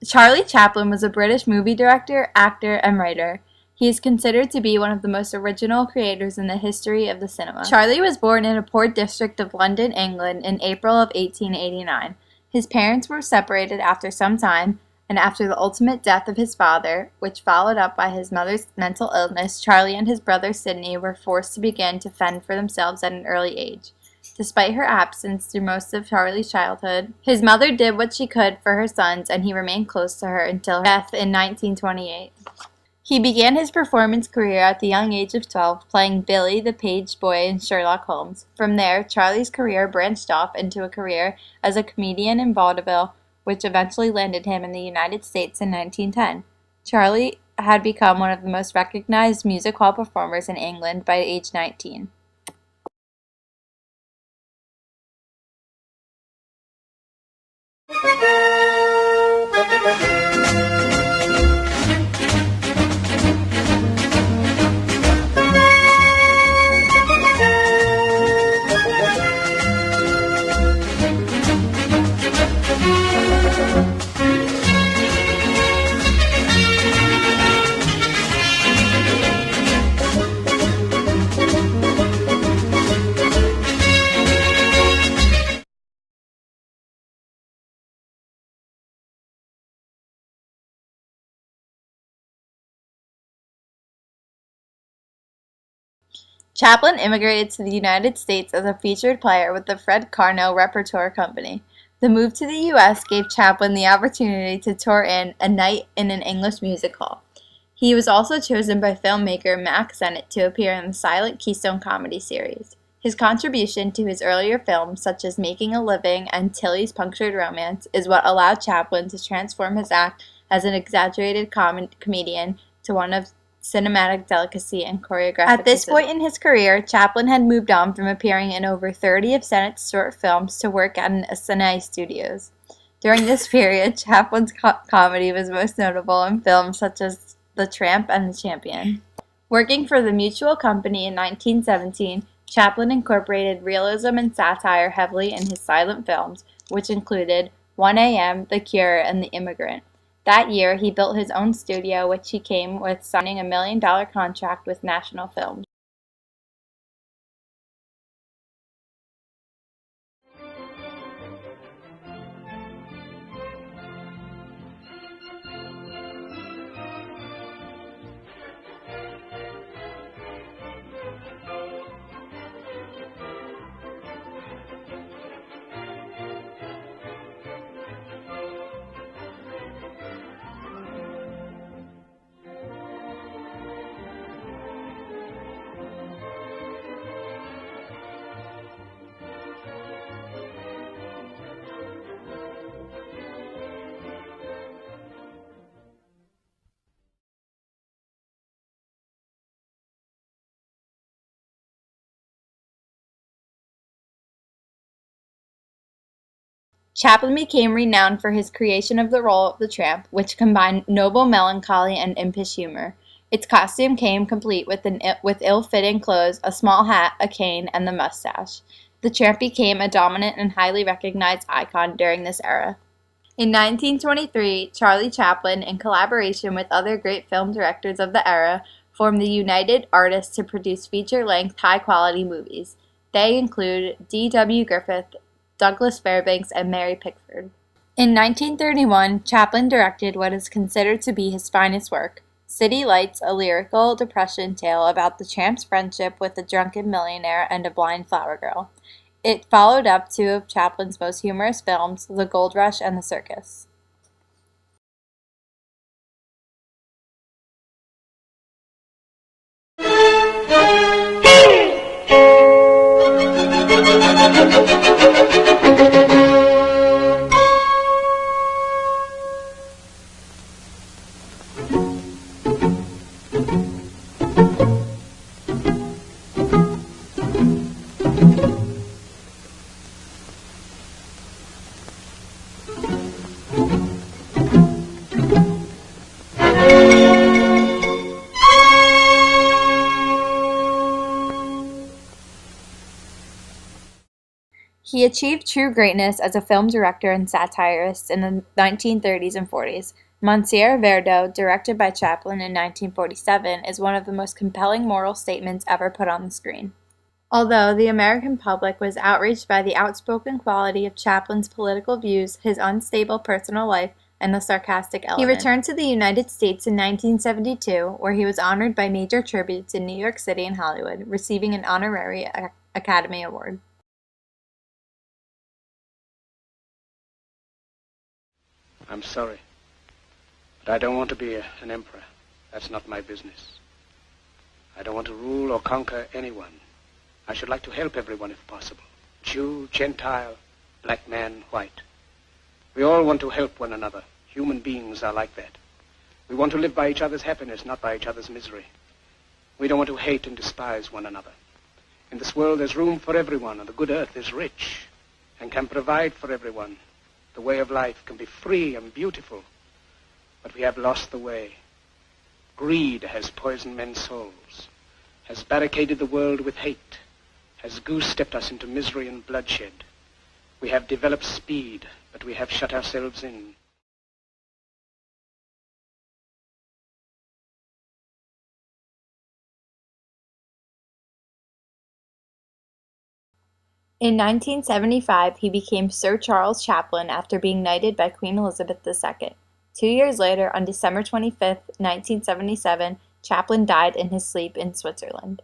Charlie Chaplin was a British movie director, actor, and writer. He is considered to be one of the most original creators in the history of the cinema. Charlie was born in a poor district of London, England, in April of 1889. His parents were separated after some time, and after the ultimate death of his father, which followed up by his mother's mental illness, Charlie and his brother Sidney were forced to begin to fend for themselves at an early age. Despite her absence through most of Charlie's childhood, his mother did what she could for her sons, and he remained close to her until her death in 1928. He began his performance career at the young age of 12, playing Billy the page boy in Sherlock Holmes. From there, Charlie's career branched off into a career as a comedian in vaudeville, which eventually landed him in the United States in 1910. Charlie had become one of the most recognized music hall performers in England by age 19. Chaplin immigrated to the United States as a featured player with the Fred Karno Repertoire Company. The move to the U.S. gave Chaplin the opportunity to tour in A Night in an English Music Hall. He was also chosen by filmmaker Mack Sennett to appear in the silent Keystone comedy series. His contribution to his earlier films, such as Making a Living and Tilly's Punctured Romance, is what allowed Chaplin to transform his act as an exaggerated comedian to one of cinematic delicacy and choreographic. At this point in his career, Chaplin had moved on from appearing in over 30 of Sennett's short films to work at Essanay Studios. During this period, Chaplin's comedy was most notable in films such as The Tramp and The Champion. Working for the Mutual Company in 1917, Chaplin incorporated realism and satire heavily in his silent films, which included 1 A.M., The Cure, and The Immigrant. That year, he built his own studio, which he came with signing a $1 million contract with National Films. Chaplin became renowned for his creation of the role of the tramp, which combined noble melancholy and impish humor. Its costume came complete with ill-fitting clothes, a small hat, a cane, and the mustache. The tramp became a dominant and highly recognized icon during this era. In 1923, Charlie Chaplin, in collaboration with other great film directors of the era, formed the United Artists to produce feature-length, high-quality movies. They include D.W. Griffith, Douglas Fairbanks, and Mary Pickford. In 1931, Chaplin directed what is considered to be his finest work, City Lights, a lyrical depression tale about the tramp's friendship with a drunken millionaire and a blind flower girl. It followed up two of Chaplin's most humorous films, The Gold Rush and The Circus. He achieved true greatness as a film director and satirist in the 1930s and 40s. Monsieur Verdo, directed by Chaplin in 1947, is one of the most compelling moral statements ever put on the screen. Although the American public was outraged by the outspoken quality of Chaplin's political views, his unstable personal life, and the sarcastic element, he returned to the United States in 1972, where he was honored by major tributes in New York City and Hollywood, receiving an honorary Academy Award. I'm sorry, but I don't want to be an emperor. That's not my business. I don't want to rule or conquer anyone. I should like to help everyone if possible. Jew, Gentile, black man, white. We all want to help one another. Human beings are like that. We want to live by each other's happiness, not by each other's misery. We don't want to hate and despise one another. In this world, there's room for everyone, and the good earth is rich and can provide for everyone. The way of life can be free and beautiful, but we have lost the way. Greed has poisoned men's souls, has barricaded the world with hate, has goose-stepped us into misery and bloodshed. We have developed speed, but we have shut ourselves in. In 1975, he became Sir Charles Chaplin after being knighted by Queen Elizabeth II. 2 years later, on December 25, 1977, Chaplin died in his sleep in Switzerland.